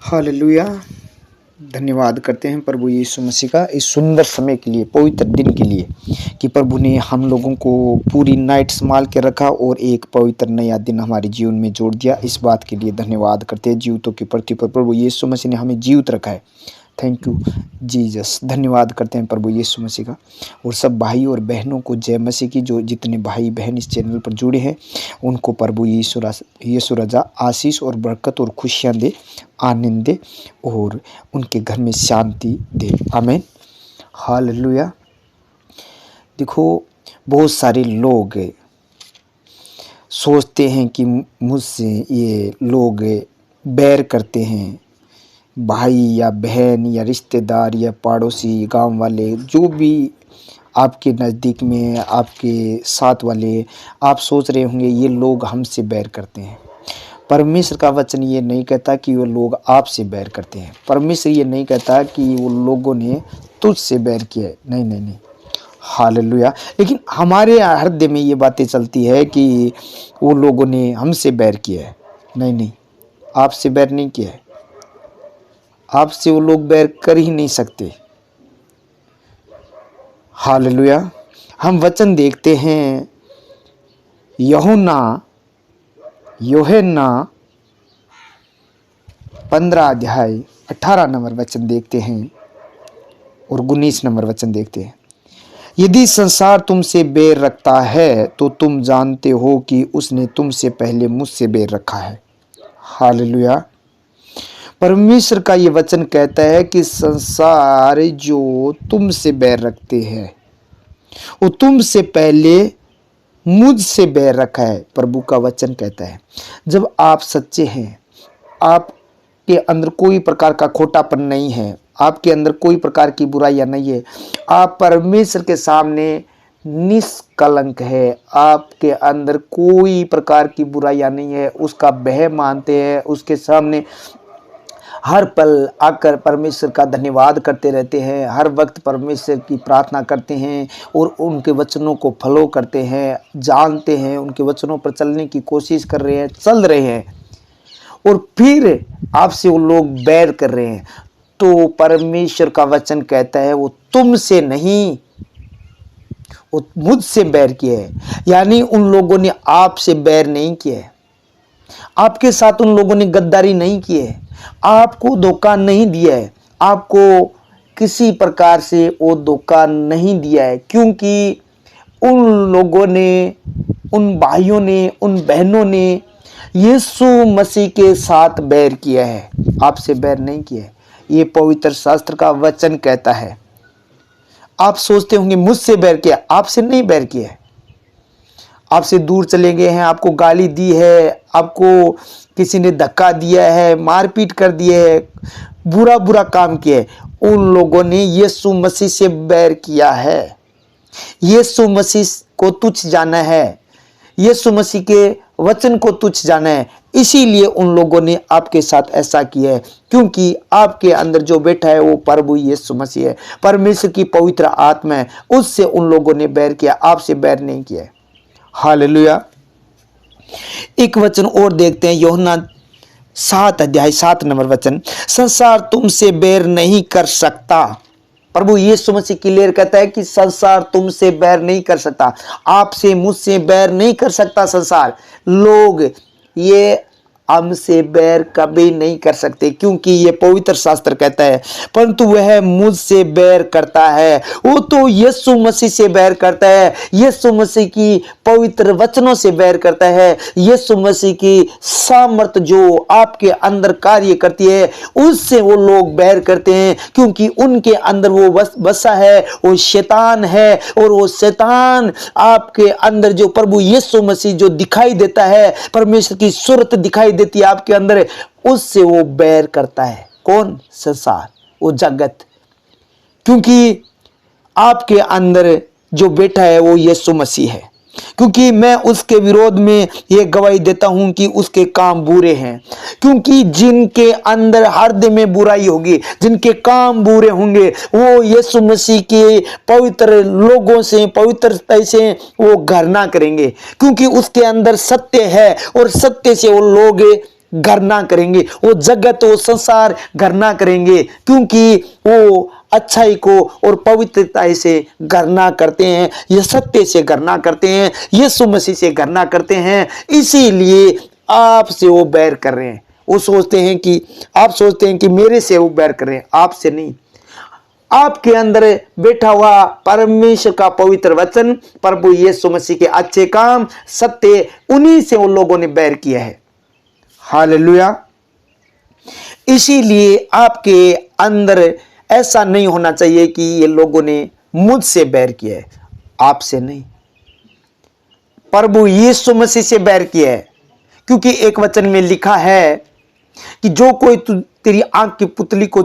Hallelujah. धन्यवाद करते हैं प्रभु यीशु मसीह का इस सुंदर समय के लिए, पवित्र दिन के लिए कि प्रभु ने हम लोगों को पूरी नाइट संभाल के रखा और एक पवित्र नया दिन हमारे जीवन में जोड़ दिया। इस बात के लिए धन्यवाद करते हैं। जीवितों की पृथ्वी पर प्रभु यीशु मसीह ने हमें जीवित रखा है। Thank you Jesus. धन्यवाद करते हैं प्रभु यीशु मसीह का। और सब भाई और बहनों को जय मसीह की। जो जितने भाई बहन इस चैनल पर जुड़े हैं उनको प्रभु यीशु रजा आशीष और बरकत और खुशियाँ दे, आनंद दे और उनके घर में शांति दे। आमीन। हालेलुया। देखो, बहुत सारे लोग सोचते हैं कि मुझसे ये लोग बैर करते हैं, भाई या बहन या रिश्तेदार या पड़ोसी, गांव वाले, जो भी आपके नज़दीक में आपके साथ वाले, आप सोच रहे होंगे ये लोग हमसे बैर करते हैं। परमेश्वर का वचन ये नहीं कहता कि वो लोग आपसे बैर करते हैं। परमेश्वर ये नहीं कहता कि वो लोगों ने तुझसे बैर किया है। नहीं नहीं नहीं। हालेलुया। लेकिन हमारे हृदय में ये बातें चलती है कि वो लोगों ने हमसे बैर किया है। नहीं नहीं, आपसे बैर नहीं किया है। आपसे वो लोग बैर कर ही नहीं सकते। हालेलुया। हम वचन देखते हैं यूहन्ना 15 अध्याय 18 नंबर वचन देखते हैं और 19 नंबर वचन देखते हैं। यदि संसार तुमसे बैर रखता है तो तुम जानते हो कि उसने तुमसे पहले मुझसे बैर रखा है। हालेलुया। परमेश्वर का ये वचन कहता है कि संसार जो तुमसे बैर रखते हैं वो तुमसे पहले मुझसे बैर रखा है। प्रभु का वचन कहता है जब आप सच्चे हैं, आपके अंदर कोई प्रकार का खोटापन नहीं है, आपके अंदर कोई प्रकार की बुराइयां नहीं है, आप परमेश्वर के सामने निष्कलंक है, आपके अंदर कोई प्रकार की बुराइयां नहीं है, उसका भय मानते हैं, उसके सामने हर पल आकर परमेश्वर का धन्यवाद करते रहते हैं, हर वक्त परमेश्वर की प्रार्थना करते हैं और उनके वचनों को फॉलो करते हैं, जानते हैं, उनके वचनों पर चलने की कोशिश कर रहे हैं, चल रहे हैं, और फिर आपसे वो लोग बैर कर रहे हैं, तो परमेश्वर का वचन कहता है वो तुमसे नहीं, वो मुझसे बैर किया है। यानी उन लोगों ने आपसे बैर नहीं किया है, आपके साथ उन लोगों ने गद्दारी नहीं की है, आपको धोखा नहीं दिया है, आपको किसी प्रकार से वो धोखा नहीं दिया है, क्योंकि उन लोगों ने, उन भाइयों ने, उन बहनों ने यीशु मसीह के साथ बैर किया है, आपसे बैर नहीं किया है। ये पवित्र शास्त्र का वचन कहता है। आप सोचते होंगे मुझसे बैर किया, आपसे नहीं बैर किया है। आपसे दूर चले गए हैं, आपको गाली दी है, आपको किसी ने धक्का दिया है, मारपीट कर दिए है, बुरा बुरा काम किया है, उन लोगों ने यीशु मसीह से बैर किया है। यीशु मसीह को तुच्छ जाना है, यीशु मसीह के वचन को तुच्छ जाना है, इसीलिए उन लोगों ने आपके साथ ऐसा किया है, क्योंकि आपके अंदर जो बैठा है वो प्रभु यीशु मसीह है, परमेश्वर की पवित्र आत्मा है, उससे उन लोगों ने बैर किया, आपसे बैर नहीं किया है। हालेलुया। एक वचन और देखते हैं, यूहन्ना 7 अध्याय 7 नंबर वचन। संसार तुमसे बैर नहीं कर सकता। प्रभु यीशु मसीह क्लियर कहता है कि संसार तुमसे बैर नहीं कर सकता, आपसे मुझसे बैर नहीं कर सकता। संसार लोग ये हमसे बैर कभी नहीं कर सकते, क्योंकि ये पवित्र शास्त्र कहता है, परंतु वह मुझसे बैर करता है, वो तो यीशु मसीह से बैर करता है, यीशु मसीह की पवित्र वचनों से बैर करता है, यीशु मसीह की सामर्थ जो आपके अंदर कार्य करती है उससे वो लोग बैर करते हैं, क्योंकि उनके अंदर वो बसा है, वो शैतान है, और वो शैतान आपके अंदर जो प्रभु यीशु मसीह जो दिखाई देता है, परमेश्वर की सूरत दिखाई देती है आपके अंदर, उससे वो बैर करता है। कौन? संसार, वो जगत, क्योंकि आपके अंदर जो बैठा है वो यीशु मसीह है। क्योंकि मैं उसके विरोध में ये गवाही देता हूं कि उसके काम बुरे हैं, क्योंकि जिनके अंदर हृदय में बुराई होगी, जिनके काम बुरे होंगे, वो यीशु मसीह के पवित्र लोगों से, पवित्रता से वो घृणा करेंगे, क्योंकि उसके अंदर सत्य है और सत्य से वो लोग घर ना करेंगे, वो जगत वो संसार घर ना करेंगे, क्योंकि वो अच्छाई को और पवित्रता से घर ना करते हैं, ये सत्य से घर ना करते हैं, यीशु मसीह से घर ना करते हैं। इसीलिए आपसे वो बैर कर रहे हैं। वो सोचते हैं कि आप सोचते हैं कि मेरे से वो बैर कर रहे हैं, आपसे नहीं। आपके अंदर बैठा हुआ परमेश्वर का पवित्र वचन, प्रभु यीशु मसीह के अच्छे काम, सत्य, उन्हीं से उन लोगों ने बैर किया है। हालेलुया। इसीलिए आपके अंदर ऐसा नहीं होना चाहिए कि ये लोगों ने मुझसे बैर किया है, आपसे नहीं, प्रभु यीशु मसीह से बैर किया है। क्योंकि एक वचन में लिखा है कि जो कोई तेरी आंख की पुतली को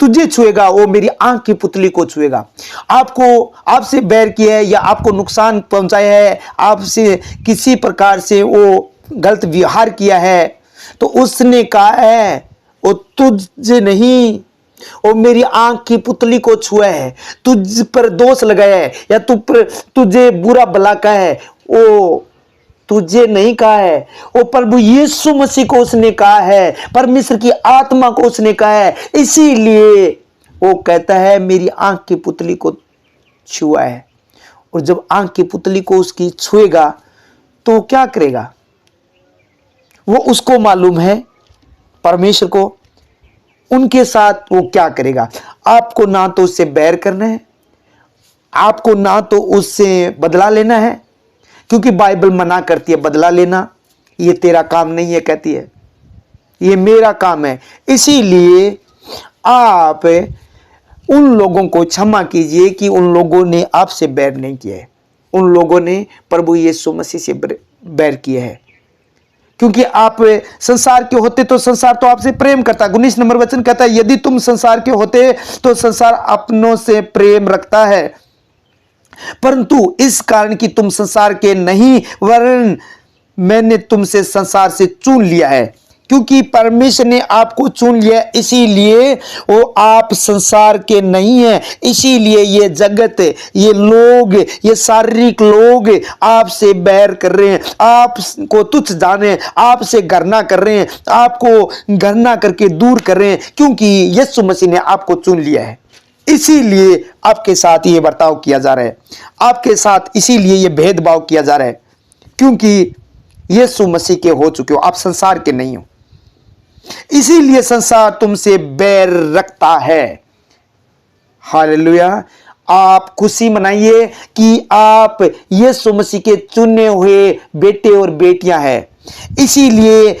तुझे छुएगा, वो मेरी आंख की पुतली को छुएगा। आपको आपसे बैर किया है या आपको नुकसान पहुंचाया है, आपसे किसी प्रकार से वो गलत व्यवहार किया है, तो उसने कहा है वो तुझे नहीं, वो मेरी आंख की पुतली को छुआ है, तुझ पर दोष लगाया है या तुझे बुरा भला कहा है, वो तुझे नहीं कहा है, वो प्रभु यीशु मसीह को उसने कहा है, परमेश्वर की आत्मा को उसने कहा है। इसीलिए वो कहता है मेरी आंख की पुतली को छुआ है। और जब आंख की पुतली को उसकी छुएगा तो क्या करेगा, वो उसको मालूम है, परमेश्वर को, उनके साथ वो क्या करेगा। आपको ना तो उससे बैर करना है, आपको ना तो उससे बदला लेना है, क्योंकि बाइबल मना करती है बदला लेना, ये तेरा काम नहीं है, कहती है ये मेरा काम है। इसीलिए आप उन लोगों को क्षमा कीजिए कि उन लोगों ने आपसे बैर नहीं किया है, उन लोगों ने प्रभु यीशु मसीह से बैर किया है। क्योंकि आप संसार के होते तो संसार तो आपसे प्रेम करता। 19 नंबर वचन कहता है यदि तुम संसार के होते तो संसार अपनों से प्रेम रखता है, परंतु इस कारण कि तुम संसार के नहीं वरन मैंने तुमसे संसार से चुन लिया है। क्योंकि परमेश्वर ने आपको चुन लिया, इसीलिए वो आप संसार के नहीं हैं। इसीलिए ये जगत, ये लोग, ये शारीरिक लोग आपसे बैर कर रहे हैं, आपको तुच्छ जाने, आपसे घृणा कर रहे हैं, आपको घृणा करके दूर कर रहे हैं, क्योंकि यीशु मसीह ने आपको चुन लिया है। इसीलिए आपके साथ ये बर्ताव किया जा रहा है, आपके साथ इसीलिए ये भेदभाव किया जा रहा है, क्योंकि यीशु मसीह के हो चुके हो, आप संसार के नहीं हो। इसीलिए संसार तुमसे बैर रखता है। हालेलुया। आप खुशी मनाइए कि आप यीशु मसीह के चुने हुए बेटे और बेटियां हैं। इसीलिए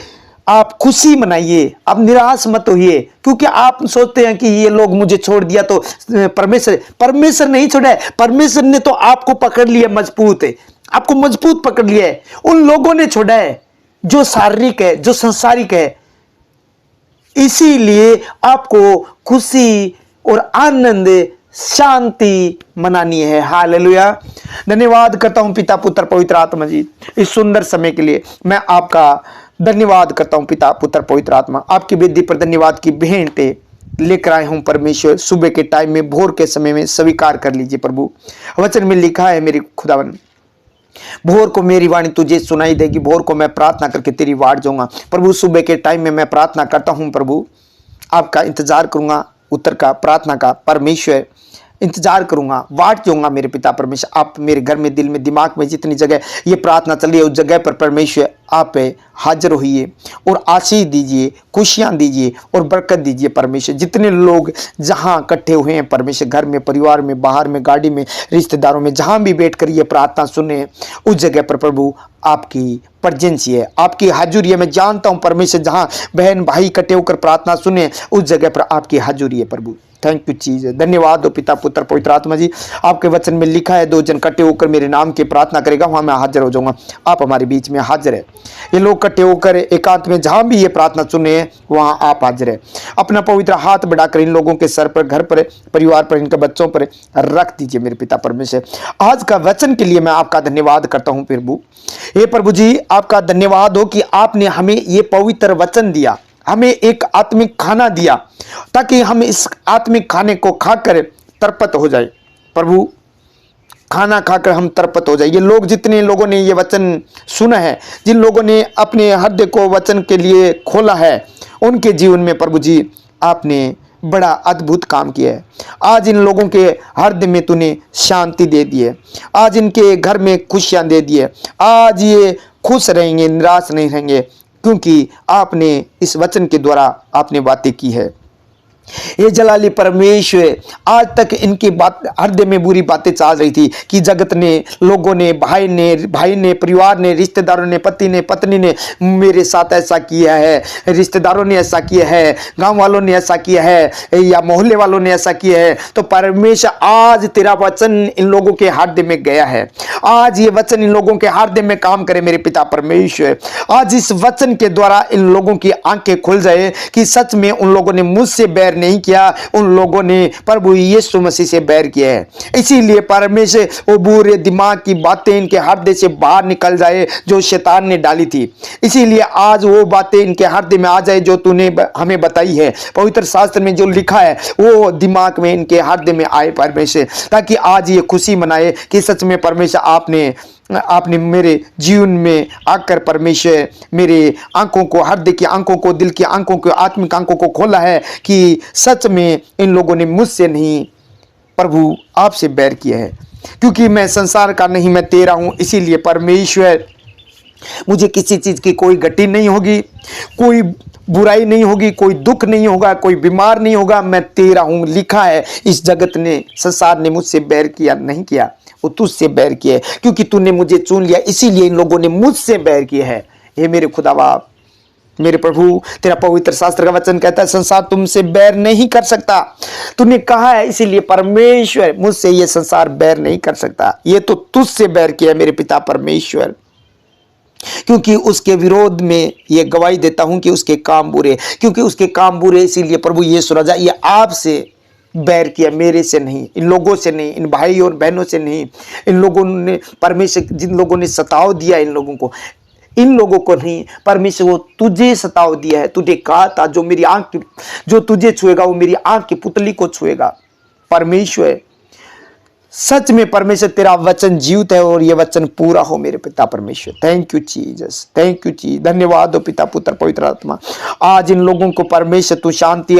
आप खुशी मनाइए, आप निराश मत होइए, क्योंकि आप सोचते हैं कि ये लोग मुझे छोड़ दिया तो परमेश्वर नहीं छोड़ा है। परमेश्वर ने तो आपको पकड़ लिया मजबूत है, आपको मजबूत पकड़ लिया है। उन लोगों ने छोड़ा है जो शारीरिक है, जो संसारिक है। इसीलिए आपको खुशी और आनंद, शांति मनानी है। हालेलुया। धन्यवाद करता हूं पिता, पुत्र, पवित्र आत्मा जी, इस सुंदर समय के लिए मैं आपका धन्यवाद करता हूं। पिता, पुत्र, पवित्र आत्मा, आपकी वेदी पर धन्यवाद की भेंटें लेकर आए हूं परमेश्वर। सुबह के टाइम में, भोर के समय में स्वीकार कर लीजिए प्रभु। वचन में लिखा है मेरे खुदावन, भोर को मेरी वाणी तुझे सुनाई देगी, भोर को मैं प्रार्थना करके तेरी वाट जाऊंगा। प्रभु सुबह के टाइम में मैं प्रार्थना करता हूं प्रभु, आपका इंतजार करूंगा, उत्तर का, प्रार्थना का। परमेश्वर इंतजार करूंगा, वाट जाऊंगा मेरे पिता परमेश्वर। आप मेरे घर में, दिल में, दिमाग में जितनी जगह ये प्रार्थना चल रही है, उस जगह पर परमेश्वर आप हाजिर होइए और आशीष दीजिए, खुशियां दीजिए और बरकत दीजिए परमेश्वर। जितने लोग जहां इकट्ठे हुए हैं परमेश्वर, घर में, परिवार में, बाहर में, गाड़ी में, रिश्तेदारों में, जहां भी बैठ कर ये प्रार्थना सुने, उस जगह पर प्रभु आपकी प्रेजेंस है, आपकी हाजुरी है। मैं जानता हूं परमेश्वर, जहां बहन भाई इकट्ठे होकर प्रार्थना सुने, उस जगह पर आपकी हाजुरी है प्रभु। थैंक यू चीज, धन्यवाद हो पिता, पुत्र, पवित्र आत्मा जी। आपके वचन में लिखा है 2 जन इकट्ठे होकर मेरे नाम की प्रार्थना करेगा, वहां मैं हाजिर हो जाऊंगा। आप हमारे बीच में हाजिर है। ये लोग इकट्ठे होकर एकांत में जहां भी ये प्रार्थना सुने, वहां आप हाजिर है। अपना पवित्र हाथ बढ़ाकर इन लोगों के सर पर, घर पर, परिवार पर, इनके बच्चों पर रख दीजिए मेरे पिता परमेश्वर। आज का वचन के लिए मैं आपका धन्यवाद करता हूं प्रभु। हे प्रभु जी, आपका धन्यवाद हो कि आपने हमें ये पवित्र वचन दिया, हमें एक आत्मिक खाना दिया, ताकि हम इस आत्मिक खाने को खाकर तरपत हो जाए। प्रभु खाना खाकर हम तरपत हो जाए। ये लोग, जितने लोगों ने ये वचन सुना है, जिन लोगों ने अपने हृदय को वचन के लिए खोला है, उनके जीवन में प्रभु जी आपने बड़ा अद्भुत काम किया है। आज इन लोगों के हृदय में तूने शांति दे दी है, आज इनके घर में खुशियां दे दी है। आज ये खुश रहेंगे, निराश नहीं रहेंगे, क्योंकि आपने इस वचन के द्वारा आपने बातें की है। ये जलाली परमेश्वर, आज तक इनकी बात हृदय में बुरी बातें चल रही थी कि जगत ने, लोगों ने, भाई ने, परिवार ने, रिश्तेदारों ने, पति ने, पत्नी ने मेरे साथ ऐसा किया है, रिश्तेदारों ने ऐसा किया है, गांव वालों ने ऐसा किया है, या मोहल्ले वालों ने ऐसा किया है। तो परमेश्वर आज तेरा वचन इन लोगों के हृदय में गया है। आज ये वचन इन लोगों के हृदय में काम करे मेरे पिता परमेश्वर। आज इस वचन के द्वारा इन लोगों की आंखें खुल जाए कि सच में उन लोगों ने मुझसे बैर नहीं किया, उन लोगों ने प्रभु यीशु मसीह से बैर किया है। इसीलिए परमेश्वर वो बुरे दिमाग की बातें इनके हृदय से बाहर निकल जाए जो शैतान ने डाली थी। इसीलिए आज वो बातें इनके हृदय में आ जाए जो तूने हमें बताई है, पवित्र शास्त्र में जो लिखा है वो दिमाग में, इनके हृदय में आए परमेश्वर, ताकि आज ये खुशी मनाए कि सच में परमेश्वर आपने मेरे जीवन में आकर परमेश्वर मेरे आंखों को, हृदय की आंखों को, दिल की आंखों को, आत्मिक आंखों को खोला है कि सच में इन लोगों ने मुझसे नहीं प्रभु आपसे बैर किया है। क्योंकि मैं संसार का नहीं, मैं तेरा हूं। इसीलिए परमेश्वर मुझे किसी चीज की कोई गति नहीं होगी, कोई बुराई नहीं होगी, कोई दुख नहीं होगा, कोई बीमार नहीं होगा। मैं तेरा हूं। लिखा है इस जगत ने, संसार ने मुझसे बैर किया नहीं किया, वो तुझसे बैर किया है, क्योंकि तूने मुझे चुन लिया। इसीलिए इन लोगों ने मुझसे बैर किया है। हे मेरे खुदा बाप, मेरे प्रभु, तेरा पवित्र शास्त्र का वचन कहता है संसार तुमसे बैर नहीं कर सकता। तूने कहा है, इसीलिए परमेश्वर मुझसे ये संसार बैर नहीं कर सकता। ये तो तुझसे बैर किया है मेरे पिता परमेश्वर, क्योंकि उसके विरोध में ये गवाही देता हूं कि उसके काम बुरे, क्योंकि उसके काम बुरे। इसीलिए प्रभु यीशु राजा, ये आपसे बैर किया, मेरे से नहीं, इन लोगों से नहीं, इन भाई और बहनों से नहीं। इन लोगों ने परमेश्वर, जिन लोगों ने सताव दिया इन लोगों को नहीं, परमेश्वर वो तुझे सताव दिया है। तुझे कहा था जो मेरी आंख, जो तुझे छुएगा वो मेरी आंख की पुतली को छुएगा। परमेश्वर सच में परमेश्वर तेरा वचन जीवित है और ये वचन पूरा हो मेरे पिता परमेश्वर। Thank you Jesus, thank you ji. धन्यवाद हो पिता, पुत्र, पवित्र आत्मा। आज इन लोगों को परमेश्वर तू शांति,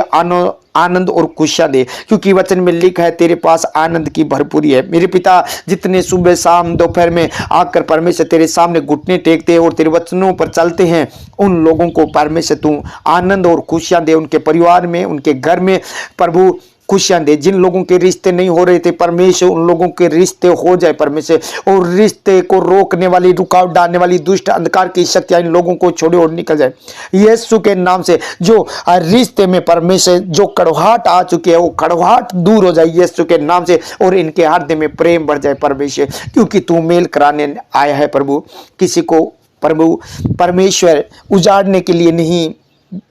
आनंद और खुशियां दे, क्योंकि वचन में लिखा है तेरे पास आनंद की भरपूरी है। मेरे पिता, जितने सुबह शाम दोपहर में आकर परमेश्वर तेरे सामने घुटने टेकते हैं और तेरे वचनों पर चलते हैं, उन लोगों को परमेश्वर तू आनंद और खुशियां दे। उनके परिवार में, उनके घर में प्रभु खुशियां दे। जिन लोगों के रिश्ते नहीं हो रहे थे परमेश्वर, उन लोगों के रिश्ते हो जाए परमेश्वर। और रिश्ते को रोकने वाली, रुकावट डालने वाली दुष्ट अंधकार की शक्तियां इन लोगों को छोड़े और निकल जाए यीशु के नाम से। जो रिश्ते में परमेश्वर जो कड़वाहट आ चुकी है, वो कड़वाहट दूर हो जाए यीशु के नाम से, और इनके हृदय में प्रेम बढ़ जाए परमेश्वर, क्योंकि तू मेल कराने आया है प्रभु। किसी को प्रभु परमेश्वर उजाड़ने के लिए नहीं,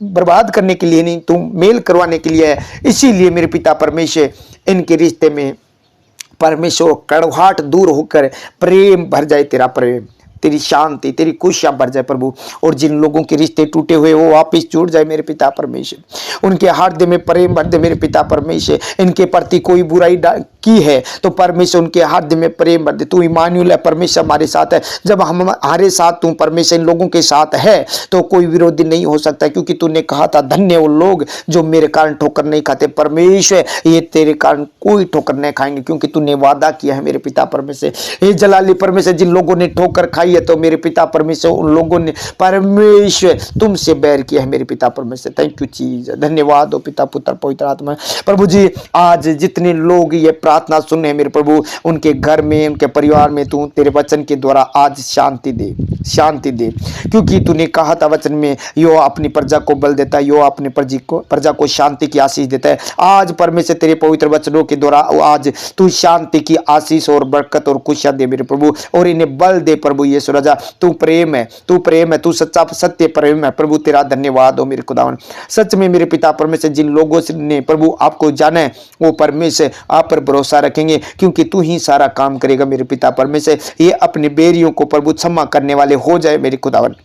बर्बाद करने के लिए नहीं, तुम मेल करवाने के लिए है। इसीलिए मेरे पिता परमेश्वर, इनके रिश्ते में परमेश्वर कड़वाहट दूर होकर प्रेम भर जाए, तेरा प्रेम, तेरी शांति, तेरी खुशियां बढ़ जाए प्रभु। और जिन लोगों के रिश्ते टूटे हुए वो वापस जुड़ जाए मेरे पिता परमेश्वर। उनके हृदय में प्रेम भर दे मेरे पिता परमेश्वर। इनके प्रति कोई बुराई की है तो परमेश्वर उनके हृदय में प्रेम भर दे। तू इमानुएल है, परमेश्वर हमारे साथ है। जब हम हमारे साथ, तू परमेश्वर इन लोगों के साथ है तो कोई विरोधी नहीं हो सकता, क्योंकि तूने कहा था धन्य वो लोग जो मेरे कारण ठोकर नहीं खाते। परमेश्वर ये तेरे कारण कोई ठोकर नहीं खाएंगे, क्योंकि तूने वादा किया है मेरे पिता परमेश्वर। हे जलाली परमेश्वर, जिन लोगों ने ठोकर खाई है तो मेरे पिता परमेश्वर उन लोगों ने परमेश्वर तुमसे बैर किया है मेरे पिता परमेश्वर। थैंक यू चीज, धन्यवाद हो पिता, पुत्र, पवित्र आत्मा। प्रभु जी, आज जितने लोग ये प्रार्थना सुन रहे मेरे प्रभु, उनके घर में, उनके परिवार में तू तेरे वचन के द्वारा आज शांति दे, शांति दे, क्योंकि तूने कहा था वचन में, यो अपनी प्रजा को बल देता है, यो अपनी प्रजा को शांति की आशीष देता है। आज परमेश्वर तेरे पवित्र वचनों के द्वारा आज तू शांति की आशीष और बरकत और खुशियां दे मेरे प्रभु, और इन्हें बल दे प्रभु यीशु राजा। तू प्रेम है, तू प्रेम है, तू सच्चा सत्य प्रेम है प्रभु। तेरा धन्यवाद हो मेरे खुदावन। सच में मेरे पिता परमेश्वर, जिन लोगों ने प्रभु आपको जाना है वो परमेश्वर आप पर भरोसा रखेंगे, क्योंकि तू ही सारा काम करेगा मेरे पिता परमेश्वर। ये अपने बेरियों को प्रभु क्षमा करने वाले हो जाए मेरे खुदावन,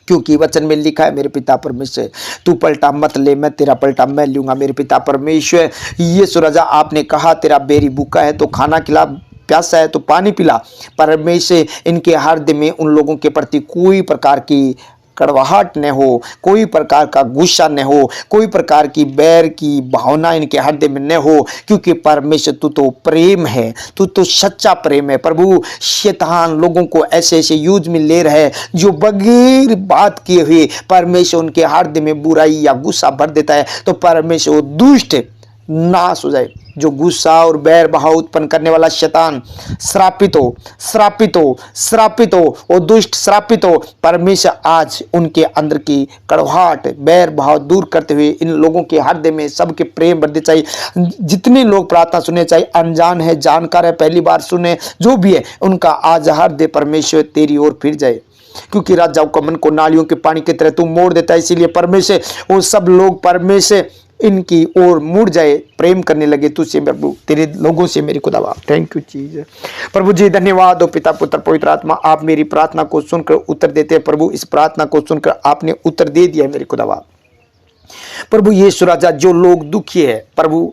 क्योंकि वचन में लिखा है मेरे पिता परमेश्वर, तू पलटा मत ले, मैं तेरा पलटा मैं लूंगा मेरे पिता परमेश्वर। यीशु राजा, आपने कहा तेरा बेरी भूखा है तो खाना खिला, प्यासा है तो पानी पिला। परमेश्वर इनके हृदय में उन लोगों के प्रति कोई प्रकार की कड़वाहट न हो, कोई प्रकार का गुस्सा न हो, कोई प्रकार की बैर की भावना इनके हृदय में न हो, क्योंकि परमेश्वर तू तो प्रेम है, तू तो सच्चा प्रेम है। प्रभु शैतान लोगों को ऐसे ऐसे यूज में ले रहे हैं जो बगैर बात किए हुए परमेश्वर उनके हृदय में बुराई या गुस्सा भर देता है, तो परमेश्वर वो दुष्ट नाश हो जाए। जो गुस्सा और बैर भाव उत्पन्न करने वाला शैतान श्रापित हो, श्रापित हो, श्रापित हो, वो दुष्ट श्रापित हो। परमेश्वर आज उनके अंदर की कड़वाहट बैर भाव दूर करते हुए इन लोगों के हृदय में सबके प्रेम बढ़ते चाहिए। जितने लोग प्रार्थना सुने, चाहे अनजान है, जानकार है, पहली बार सुने, जो भी है, उनका आज हृदय परमेश्वर तेरी ओर फिर जाए, क्योंकि राजाओं का मन को नालियों के पानी की तरह तू मोड़ देता है। इसीलिए परमेश्वर वो सब लोग परमेश्वर इनकी ओर मुड़ जाए, प्रेम करने लगे तुझसे प्रभु, तेरे लोगों से मेरी खुदावा। थैंक यू चीज प्रभु जी, धन्यवाद हो पिता पुत्र पवित्र आत्मा। आप मेरी प्रार्थना को सुनकर उत्तर देते हैं प्रभु। इस प्रार्थना को सुनकर आपने उत्तर दे दिया मेरी खुदावा। प्रभु यीशु राजा, जो लोग दुखी है प्रभु,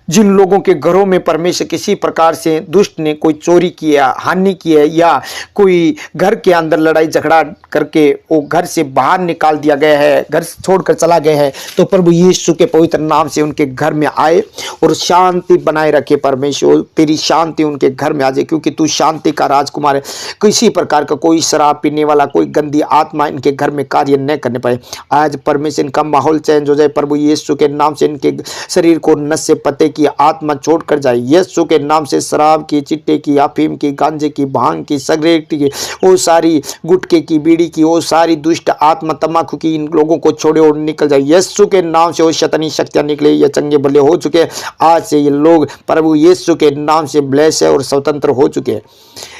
जिन लोगों के घरों में परमेश्वर किसी प्रकार से दुष्ट ने कोई चोरी किया, हानि की है, या कोई घर के अंदर लड़ाई झगड़ा करके वो घर से बाहर निकाल दिया गया है, घर छोड़कर चला गया है, तो प्रभु यीशु के पवित्र नाम से उनके घर में आए और शांति बनाए रखे। परमेश्वर तेरी शांति उनके घर में आ जाए, क्योंकि तू शांति का राजकुमार है। किसी प्रकार का कोई शराब पीने वाला, कोई गंदी आत्मा इनके घर में कार्य न करने पाए। आज परमेश्वर इनका माहौल चेंज हो जाए प्रभु यीशु के नाम से। इनके शरीर को नशे पते की आत्मा छोड़ कर जाए यीशु के नाम से। शराब की, चिट्टे की, अफीम की, गांजे की, भांग की, सिगरेट की, वो सारी गुटके की, बीड़ी की, वो सारी दुष्ट आत्मा, तम्बाकू की, इन लोगों को छोड़े और निकल जाए यीशु के नाम से। वो शैतानी शक्तियां निकले, ये चंगे भले हो चुके। आज से ये लोग प्रभु यीशु के नाम से ब्लेस है और स्वतंत्र हो चुके हैं।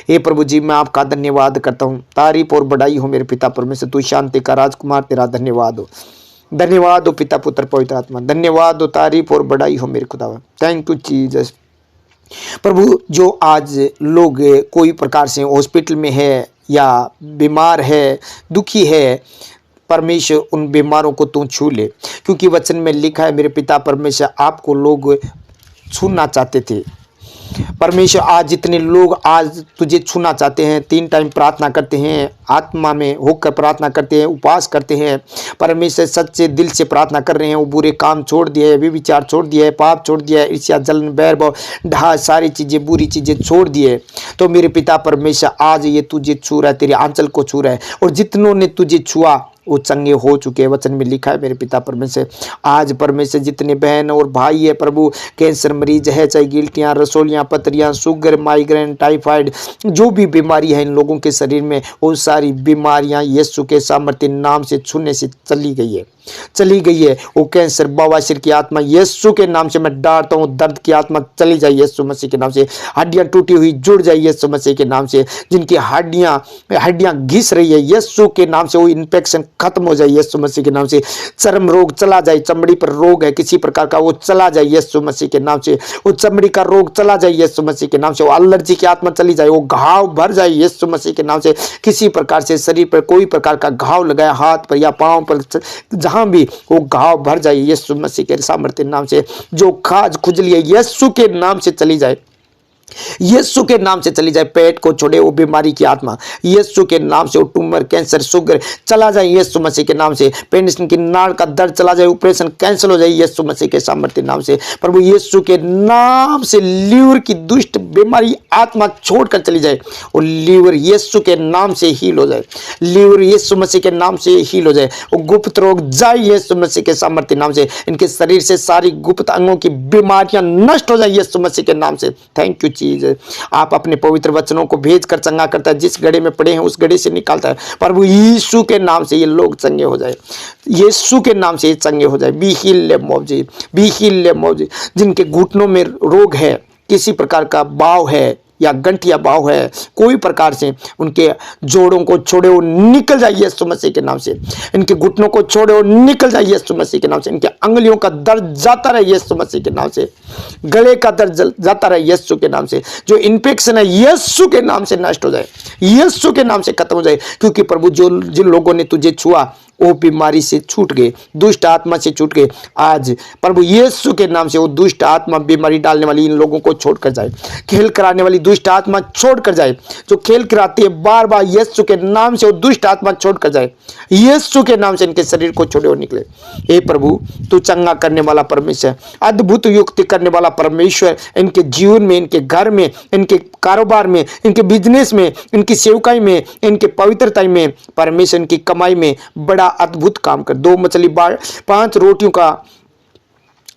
हे प्रभु जी, मैं आपका धन्यवाद करता हूँ। तारीफ और बड़ाई हो मेरे पिता परमेश्वर, तू शांति का राजकुमार, तेरा धन्यवाद हो। धन्यवाद हो पिता पुत्र पवित्र आत्मा, धन्यवाद हो, तारीफ और बड़ाई हो मेरे खुदा। Thank you Jesus. प्रभु, जो आज लोग कोई प्रकार से हॉस्पिटल में है या बीमार है, दुखी है, परमेश्वर उन बीमारों को तू छू ले, क्योंकि वचन में लिखा है मेरे पिता परमेश्वर, आपको लोग छूना चाहते थे। परमेश्वर, आज जितने लोग आज तुझे छूना चाहते हैं, 3 टाइम प्रार्थना करते हैं, आत्मा में होकर प्रार्थना करते हैं, उपवास करते हैं, परमेश्वर सच्चे दिल से प्रार्थना कर रहे हैं, वो बुरे काम छोड़ दिए, व्यभिचार छोड़ दिया है, पाप छोड़ दिया है, ईर्ष्या, जलन, बैर भाव, ढा सारी चीज़ें, बुरी चीज़ें छोड़ दिए, तो मेरे पिता परमेश्वर आज ये तुझे छू रहा है, तेरे आंचल को छू रहा है। और जितनों ने तुझे छुआ वो चंगे हो चुके हैं। वचन में लिखा है मेरे पिता परमेश्वर। आज परमेश्वर जितने बहन और भाई है प्रभु, कैंसर मरीज है, चाहे गिल्टियाँ, रसोलियाँ, पथरियाँ, शुगर, माइग्रेन, टाइफाइड, जो भी बीमारी है इन लोगों के शरीर में, वो सारी बीमारियाँ यीशु के सामर्थ्य नाम से छूने से चली गई है, चली गई है। वो कैंसर, बवासीर की आत्मा यीशु के नाम से मैं डांटता हूँ, दर्द की आत्मा चली जाए यीशु मसीह के नाम से। हड्डियां टूटी हुई जुड़ जाए यीशु मसीह के नाम से। जिनकी हड्डियां घिस रही है यीशु के नाम से, वो इन्फेक्शन खत्म हो जाए यीशु मसीह के नाम से। चर्म रोग चला जाए, चमड़ी पर रोग है किसी प्रकार का, वो चला जाए यीशु मसीह के नाम से। वो चमड़ी का रोग चला जाए यीशु मसीह के नाम से। वो एलर्जी की आत्मा चली जाए, वो घाव भर जाए यीशु मसीह के नाम से। किसी प्रकार से शरीर पर कोई प्रकार का घाव लगाया, हाथ पर या पांव पर, जहां भी वो घाव भर जाए यीशु मसीह के सामर्थ्य नाम से। जो खाज खुजली है यीशु के नाम से चली जाए, यीशु के नाम से चली जाए। पेट को छोड़े वो बीमारी की आत्मा यीशु के नाम से। वो ट्यूमर, कैंसर, शुगर चला जाए यीशु मसीह के नाम से। पेनिसिलिन की नाड़ का दर्द चला जाए, ऑपरेशन कैंसिल हो जाए यीशु मसीह के सामर्थ्य नाम से। प्रभु यीशु के नाम से लीवर की दुष्ट बीमारी आत्मा छोड़कर चली जाए। वो लीवर यीशु के नाम से हील हो जाए, लीवर यीशु मसीह के नाम से हील हो जाए। वो गुप्त रोग जाए यीशु मसीह के सामर्थ्य नाम से। इनके शरीर से सारी गुप्त अंगों की बीमारियां नष्ट हो जाए यीशु मसीह के नाम से। थैंक यू चीज। आप अपने पवित्र वचनों को भेजकर चंगा करता है, जिस गड्ढे में पड़े हैं उस गड्ढे से निकालता है। प्रभु यीशु के नाम से ये लोग चंगे हो जाए, यीशु के नाम से ये चंगे हो जाए। Be healed Mauji, be healed Mauji. जिनके घुटनों में रोग है, किसी प्रकार का बाव है या गंठिया बाव है, कोई प्रकार से उनके जोड़ों को छोड़े वो निकल जाए यीशु मसीह के नाम से। इनके घुटनों को छोड़े वो निकल जाए यीशु मसीह के नाम से। इनके अंगुलियों का दर्द जाता रहे यीशु मसीह के नाम से। गले का दर्द जाता रहे यीशु के नाम से। जो इन्फेक्शन है यीशु के नाम से नष्ट हो जाए, यीशु के नाम से खत्म हो जाए। क्योंकि प्रभु जो जिन लोगों ने तुझे छुआ वो बीमारी से छूट गए, दुष्ट आत्मा से छूट गए। आज प्रभु यीशु के नाम से वो दुष्ट आत्मा, बीमारी डालने वाली इन लोगों को छोड़कर जाए, खेल कराने वाली दुष्ट आत्मा छोड़कर जाए, जो खेल कराती है बार बार यीशु के नाम से वो दुष्ट आत्मा छोड़कर जाए, यीशु के नाम से इनके शरीर को छोड़े और निकले। हे प्रभु, तू चंगा करने वाला परमेश्वर, अद्भुत युक्ति करने वाला परमेश्वर, इनके जीवन में, इनके घर में, इनके कारोबार में, इनके बिजनेस में, इनकी सेवकाई में, इनके पवित्रता में, परमेश्वर इनकी कमाई में बड़ा अद्भुत काम कर। 2 मछली 5 रोटियों का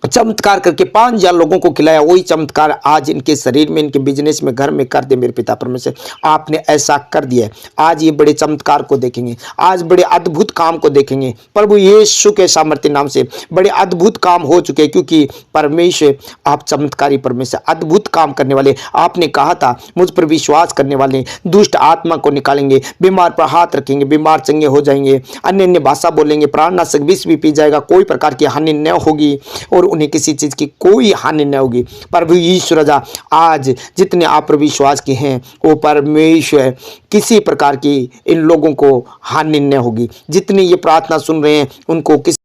चमत्कार करके 5000 लोगों को खिलाया, वही चमत्कार आज इनके शरीर में, इनके बिजनेस में, घर में कर दे मेरे पिता परमेश्वर। आपने ऐसा कर दिया है, आज ये बड़े चमत्कार को देखेंगे, आज बड़े अद्भुत काम को देखेंगे प्रभु यीशु के सामर्थ्य नाम से। बड़े अद्भुत काम हो चुके हैं, क्योंकि परमेश्वर आप चमत्कारी परमेश्वर, अद्भुत काम करने वाले। आपने कहा था मुझ पर विश्वास करने वाले दुष्ट आत्मा को निकालेंगे, बीमार पर हाथ रखेंगे, बीमार चंगे हो जाएंगे, अन्य अन्य भाषा बोलेंगे, प्राणनाशक विष भी पी जाएगा, कोई प्रकार की हानि न होगी और उन्हें किसी चीज की कोई हानि न होगी। प्रभु यीशु राजा, आज जितने आप पर विश्वास के हैं वो परमेश्वर, किसी प्रकार की इन लोगों को हानि न होगी। जितने ये प्रार्थना सुन रहे हैं उनको किसी